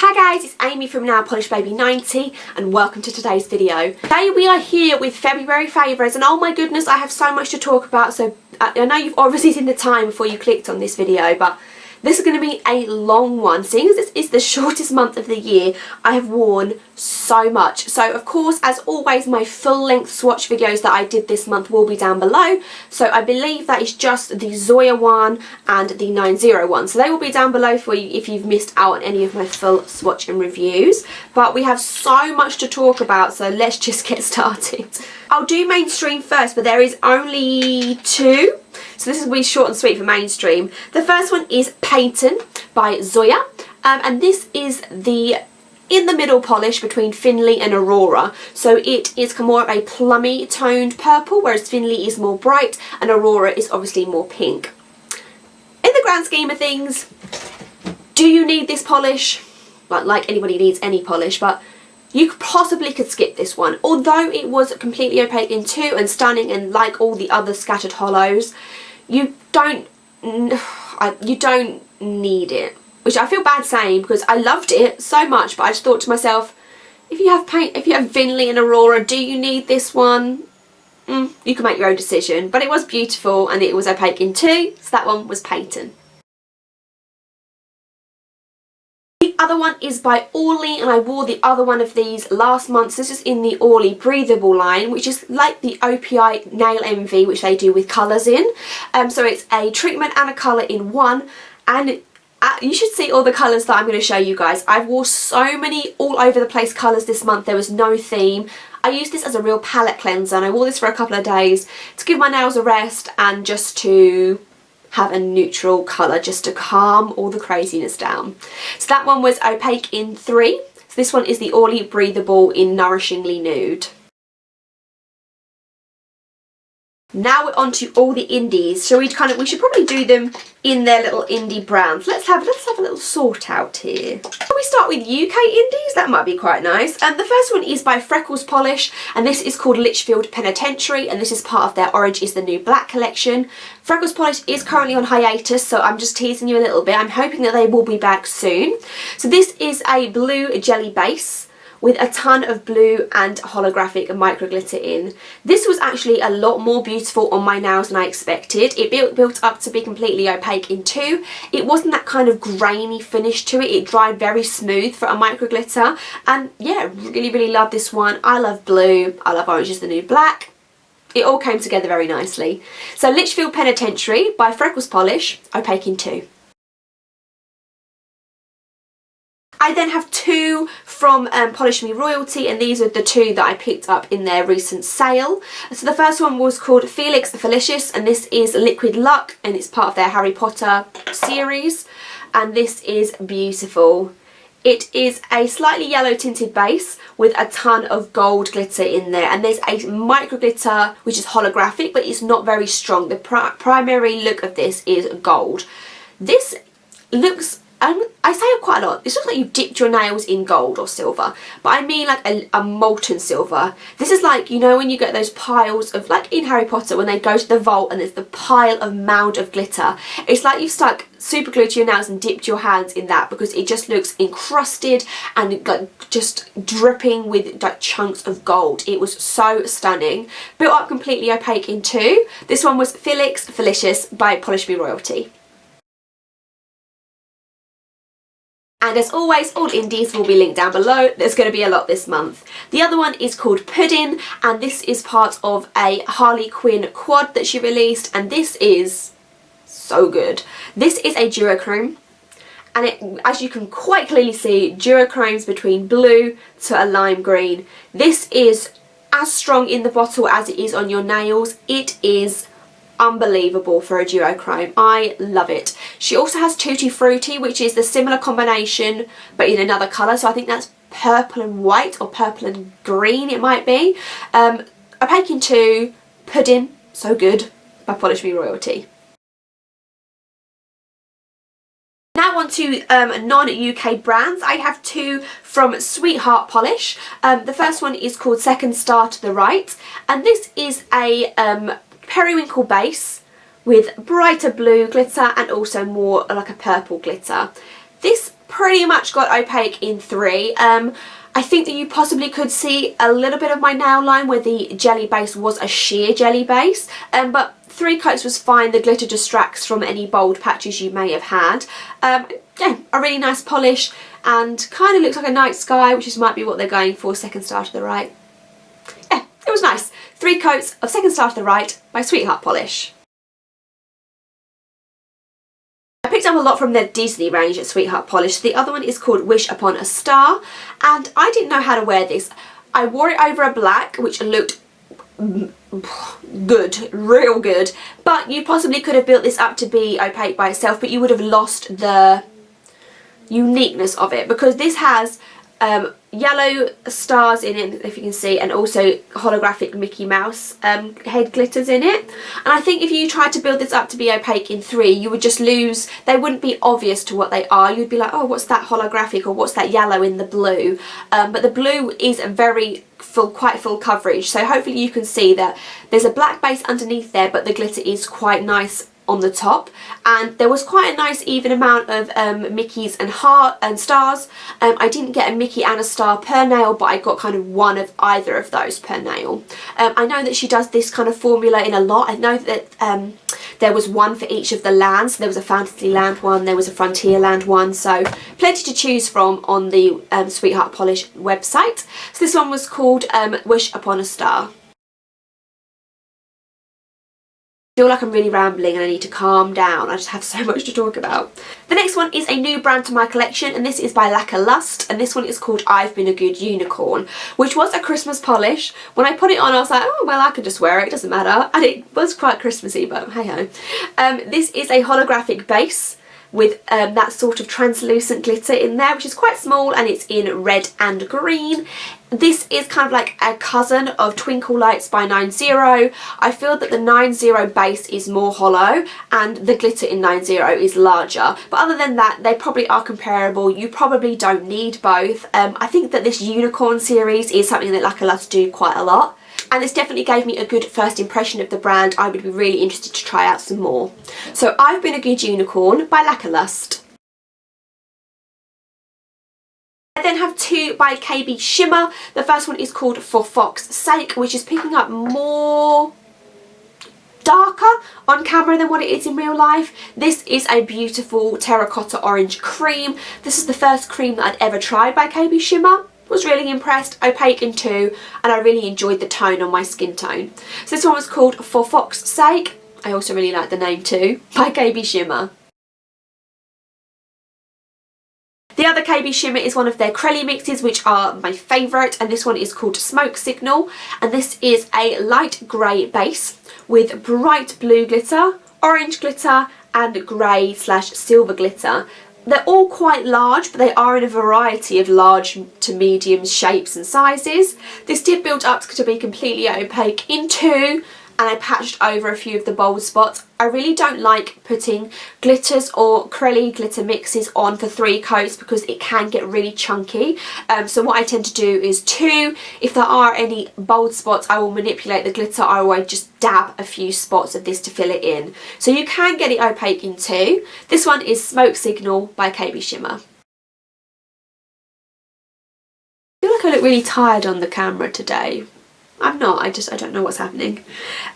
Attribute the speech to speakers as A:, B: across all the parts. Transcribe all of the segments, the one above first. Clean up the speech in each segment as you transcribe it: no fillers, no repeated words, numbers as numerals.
A: Hi guys, it's Amy from Nail Polish Baby 90 and welcome to today's video. Today we are here with February favourites and oh my goodness, I have so much to talk about. So I know you've obviously seen the time before you clicked on this video, but this is going to be a long one. Seeing as this is the shortest month of the year, I have worn so much. So of course, as always, my full length swatch videos that I did this month will be down below. So I believe that is just the Zoya one and the 901. So they will be down below for you if you've missed out on any of my full swatch and reviews. But we have so much to talk about, so let's just get started. I'll do mainstream first, but there is only two. So this will be short and sweet for mainstream. The first one is Petal by Zoya. And this is the in the middle polish between Finley and Aurora. So it is more of a plummy toned purple, whereas Finley is more bright and Aurora is obviously more pink. In the grand scheme of things, do you need this polish? Like anybody needs any polish, but you possibly could skip this one. Although it was completely opaque in two and stunning and like all the other scattered hollows, you don't need it. Which I feel bad saying because I loved it so much, but I just thought to myself, if you have Finley and Aurora, do you need this one? You can make your own decision. But it was beautiful and it was opaque in two, so that one was Petal. The other one is by Orly, and I wore the other one of these last month. So this is in the Orly Breathable line, which is like the OPI Nail Envy, which they do with colours in. So it's a treatment and a colour in one, and you should see all the colours that I'm going to show you guys. I've wore so many all over the place colours this month. There was no theme. I used this as a real palette cleanser, and I wore this for a couple of days to give my nails a rest and just to have a neutral colour just to calm all the craziness down. So that one was opaque in 3. So this one is the Orly Breathable in Nourishingly Nude. Now we're on to all the indies. So we should probably do them in their little indie brands. Let's have a little sort out here. Shall we start with UK indies? That might be quite nice. The first one is by Freckles Polish, and this is called Lichfield Penitentiary, and this is part of their Orange is the New Black collection. Freckles Polish is currently on hiatus, so I'm just teasing you a little bit. I'm hoping that they will be back soon. So this is a blue jelly base with a ton of blue and holographic micro glitter in. This was actually a lot more beautiful on my nails than I expected. It built up to be completely opaque in 2. It wasn't that kind of grainy finish to it. It dried very smooth for a micro glitter. And yeah, really love this one. I love blue. I love Orange is the New Black. It all came together very nicely. So Lichfield Penitentiary by Freckles Polish, opaque in 2. I then have 2 from Polish Me Royalty, and these are the 2 that I picked up in their recent sale. So the first one was called Felix Felicious, and this is Liquid Luck, and it's part of their Harry Potter series, and this is beautiful. It is a slightly yellow tinted base with a ton of gold glitter in there, and there's a micro glitter which is holographic, but it's not very strong. The primary look of this is gold. This looks, I say it quite a lot, this looks like you dipped your nails in gold or silver, but I mean like a molten silver. This is like, you know, when you get those piles of, like in Harry Potter when they go to the vault and there's the pile of mound of glitter. It's like you've stuck super glue to your nails and dipped your hands in that, because it just looks encrusted and like just dripping with like chunks of gold. It was so stunning. Built up completely opaque in 2. This one was Felix Felicious by Polish Me Royalty. And as always, all indies will be linked down below. There's going to be a lot this month. The other one is called Pudding, and this is part of a Harley Quinn quad that she released, and this is so good. This is a duochrome, and it, as you can quite clearly see, duochromes between blue to a lime green. This is as strong in the bottle as it is on your nails. It is unbelievable for a duochrome. I love it. She also has Tutti Frutti, which is the similar combination but in another colour, so I think that's purple and white or purple and green it might be. Opaque in 2, Pudding, so good, by Polish Me Royalty. Now on to non-UK brands. I have 2 from Sweetheart Polish. The first one is called Second Star to the Right, and this is a periwinkle base with brighter blue glitter and also more like a purple glitter. This pretty much got opaque in 3. I think that you possibly could see a little bit of my nail line where the jelly base was a sheer jelly base, but 3 coats was fine. The glitter distracts from any bold patches you may have had. Yeah, a really nice polish and kind of looks like a night sky, which might be what they're going for. Second Star to the Right. Yeah, it was nice. 3 coats of Second Star to the Right by Sweetheart Polish. I picked up a lot from their Disney range at Sweetheart Polish. The other one is called Wish Upon a Star, and I didn't know how to wear this. I wore it over a black, which looked good, real good, but you possibly could have built this up to be opaque by itself, but you would have lost the uniqueness of it, because this has yellow stars in it, if you can see, and also holographic Mickey Mouse head glitters in it. And I think if you tried to build this up to be opaque in 3, you would just lose, they wouldn't be obvious to what they are. You'd be like, oh, what's that holographic, or what's that yellow in the blue? But the blue is very full, quite full coverage, so hopefully you can see that there's a black base underneath there, but the glitter is quite nice on the top, and there was quite a nice even amount of Mickeys and heart and stars. I didn't get a Mickey and a star per nail, but I got kind of one of either of those per nail. I know that she does this kind of formula in a lot. I know that there was one for each of the lands. There was a Fantasyland one, there was a Frontierland one, so plenty to choose from on the Sweetheart Polish website. So this one was called Wish Upon a Star. I feel like I'm really rambling and I need to calm down. I just have so much to talk about. The next one is a new brand to my collection, and this is by Lust, and this one is called I've Been a Good Unicorn, which was a Christmas polish. When I put it on, I was like, oh well, I could just wear it, it doesn't matter, and it was quite Christmassy, but hey ho. This is a holographic base with that sort of translucent glitter in there, which is quite small, and it's in red and green. This is kind of like a cousin of Twinkle Lights by 90. I feel that the 90 base is more hollow and the glitter in 90 is larger, but other than that they probably are comparable. You probably don't need both. I think that this unicorn series is something that Lust do quite a lot, and this definitely gave me a good first impression of the brand. I would be really interested to try out some more. So I've Been a Good Unicorn by Lust. I then have 2 by KB Shimmer. The first one is called For Fox's Sake, which is picking up more darker on camera than what it is in real life. This is a beautiful terracotta orange cream. This is the first cream that I'd ever tried by KB Shimmer. Was really impressed, opaque in 2, and I really enjoyed the tone on my skin tone. So this one was called For Fox's Sake. I also really like the name too, by KB Shimmer. The other KB Shimmer is one of their Crelly mixes, which are my favourite, and this one is called Smoke Signal, and this is a light grey base with bright blue glitter, orange glitter and grey/silver glitter. They're all quite large, but they are in a variety of large to medium shapes and sizes. This did build up to be completely opaque in 2, and I patched over a few of the bold spots. I really don't like putting glitters or Crelly glitter mixes on for 3 coats because it can get really chunky. So what I tend to do is 2. If there are any bold spots, I will manipulate the glitter. I will just dab a few spots of this to fill it in. So you can get it opaque in 2. This one is Smoke Signal by KB Shimmer. I feel like I look really tired on the camera today. I'm not, I don't know what's happening.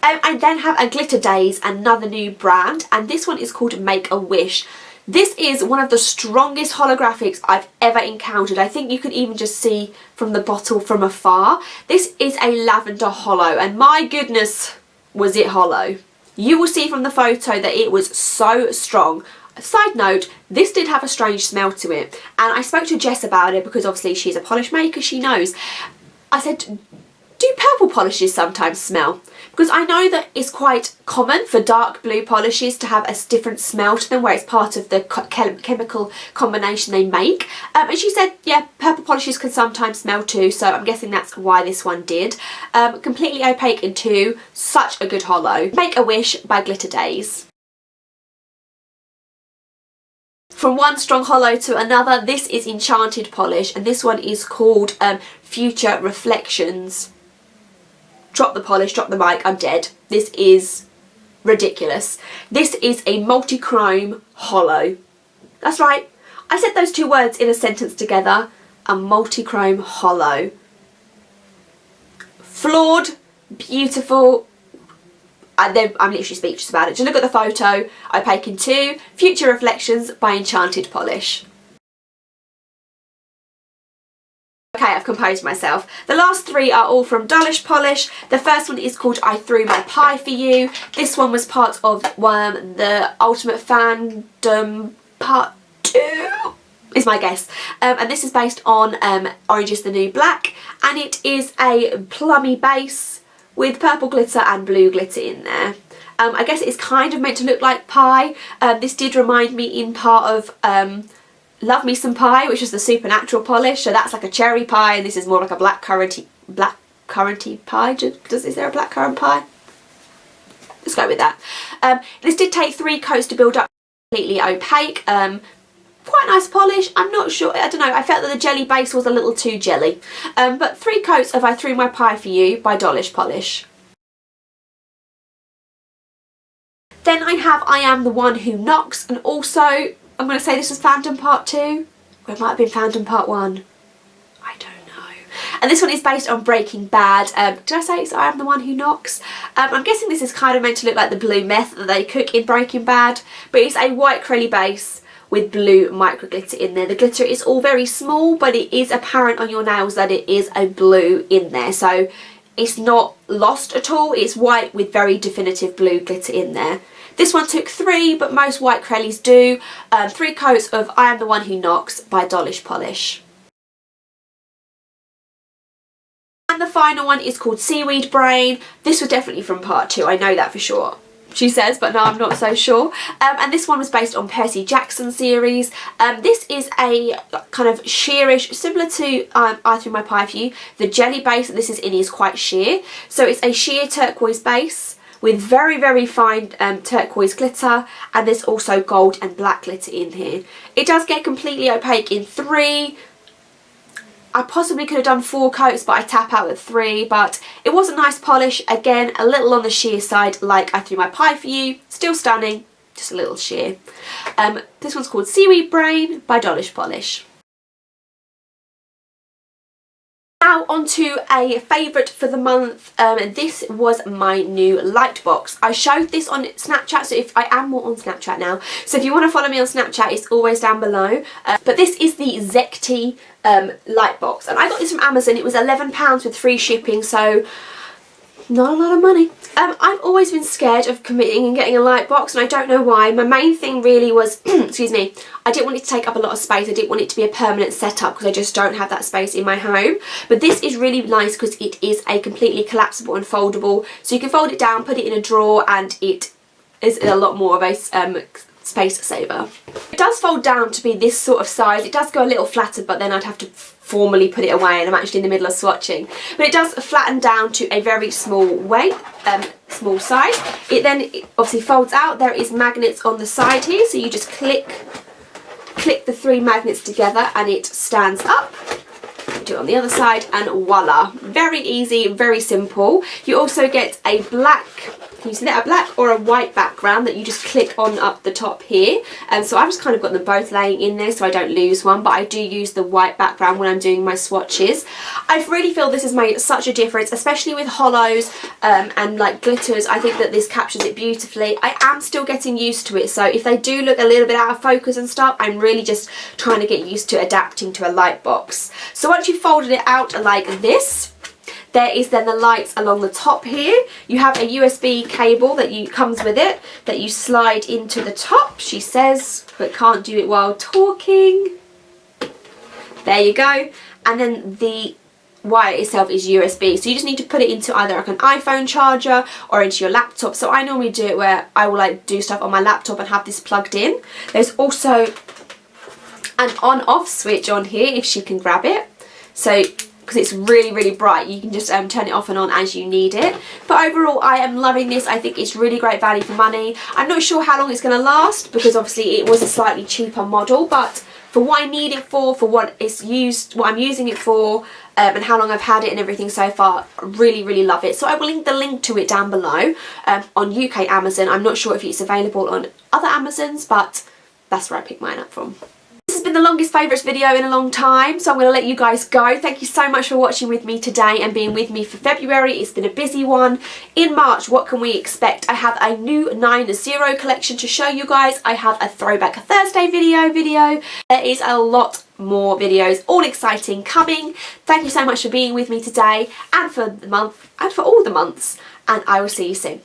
A: I then have a Glitter Days, another new brand, and this one is called Make a Wish. This is one of the strongest holographics I've ever encountered. I think you can even just see from the bottle from afar. This is a lavender hollow, and my goodness was it hollow. You will see from the photo that it was so strong. Side note, this did have a strange smell to it, and I spoke to Jess about it because obviously she's a polish maker, she knows. I said, do purple polishes sometimes smell? Because I know that it's quite common for dark blue polishes to have a different smell to them where it's part of the chemical combination they make. And she said, yeah, purple polishes can sometimes smell too, so I'm guessing that's why this one did. Completely opaque in 2, such a good hollow. Make a Wish by Glitter Days. From one strong hollow to another, this is Enchanted Polish, and this one is called Future Reflections. Drop the polish, drop the mic, I'm dead. This is ridiculous. This is a multi-chrome hollow. That's right. I said those two words in a sentence together. A multi-chrome hollow. Flawed, beautiful. I'm literally speechless about it. Just look at the photo. Opaque in 2. Future Reflections by Enchanted Polish. Okay, I've composed myself. The last 3 are all from Dollish Polish. The first one is called I Threw My Pie For You. This one was part of the Ultimate Fandom Part 2, is my guess. And this is based on Orange Is the New Black. And it is a plummy base with purple glitter and blue glitter in there. I guess it's kind of meant to look like pie. This did remind me in part of Love Me Some Pie, which is the Supernatural polish. So that's like a cherry pie, and this is more like a blackcurranty pie. Is there a blackcurrant pie? Let's go with that. This did take 3 coats to build up, completely opaque. Quite nice polish. I'm not sure, I don't know, I felt that the jelly base was a little too jelly. But 3 coats of I Threw My Pie For You by Dollish Polish. Then I have I Am the One Who Knocks, and also I'm going to say this was Fandom Part 2, or it might have been Fandom Part 1. I don't know. And this one is based on Breaking Bad. Did I say it's I Am the One Who Knocks? I'm guessing this is kind of meant to look like the blue meth that they cook in Breaking Bad, but it's a white crelly base with blue micro glitter in there. The glitter is all very small, but it is apparent on your nails that it is a blue in there, so it's not lost at all. It's white with very definitive blue glitter in there. This one took 3, but most white crellies do. 3 coats of I Am the One Who Knocks by Dollish Polish. And the final one is called Seaweed Brain. This was definitely from part 2, I know that for sure. She says, but no, I'm not so sure. And this one was based on Percy Jackson series. This is a kind of sheerish, similar to I Threw My Pie For You. The jelly base that this is in is quite sheer. So it's a sheer turquoise base with very, very fine turquoise glitter, and there's also gold and black glitter in here. It does get completely opaque in 3. I possibly could have done 4 coats, but I tap out at 3, but it was a nice polish. Again, a little on the sheer side, like I Threw My Pie For You. Still stunning, just a little sheer. This one's called Seaweed Brain by Dollish Polish. Now onto a favourite for the month. This was my new light box. I showed this on Snapchat, so if I am more on Snapchat now, so if you want to follow me on Snapchat, it's always down below. But this is the Zekti light box, and I got this from Amazon. It was £11 with free shipping, so not a lot of money. I've always been scared of committing and getting a light box, and I don't know why. My main thing really was, excuse me, I didn't want it to take up a lot of space. I didn't want it to be a permanent setup because I just don't have that space in my home. But this is really nice because it is a completely collapsible and foldable, so you can fold it down, put it in a drawer, and it is a lot more of a space saver. It does fold down to be this sort of size. It does go a little flatter, but then I'd have to formally put it away, and I'm actually in the middle of swatching. But it does flatten down to a very small weight, small size. It then obviously folds out. There is magnets on the side here, so you just click the 3 magnets together and it stands up. Do it on the other side, and voila, very easy, very simple. You also get a black, can you see that, a black or a white background that you just click on up the top here. So I've just kind of got them both laying in there so I don't lose one, but I do use the white background when I'm doing my swatches. I really feel this has made such a difference, especially with hollows and like glitters. I think that this captures it beautifully. I am still getting used to it, so if they do look a little bit out of focus and stuff, I'm really just trying to get used to adapting to a light box. So once you've folded it out like this, there is then the lights along the top here. You have a USB cable that comes with it that you slide into the top, she says, but can't do it while talking. There you go. And then the wire itself is USB, so you just need to put it into either like an iPhone charger or into your laptop. So I normally do it where I will like do stuff on my laptop and have this plugged in. There's also an on-off switch on here if she can grab it. So because it's really, really bright, you can just turn it off and on as you need it. But overall, I am loving this. I think it's really great value for money. I'm not sure how long it's going to last because obviously it was a slightly cheaper model, but for what I need it for what it's used, what I'm using it for, and how long I've had it and everything so far, I really, really love it. So I will link the link to it down below on UK Amazon. I'm not sure if it's available on other Amazons, but that's where I picked mine up from. This has been been the longest favourites video in a long time, so I'm going to let you guys go. Thank you so much for watching with me today and being with me for February. It's been a busy one. In March, what can we expect? I have a new 9-0 collection to show you guys. I have a Throwback Thursday video. There is a lot more videos, all exciting, coming. Thank you so much for being with me today and for the month and for all the months, and I will see you soon.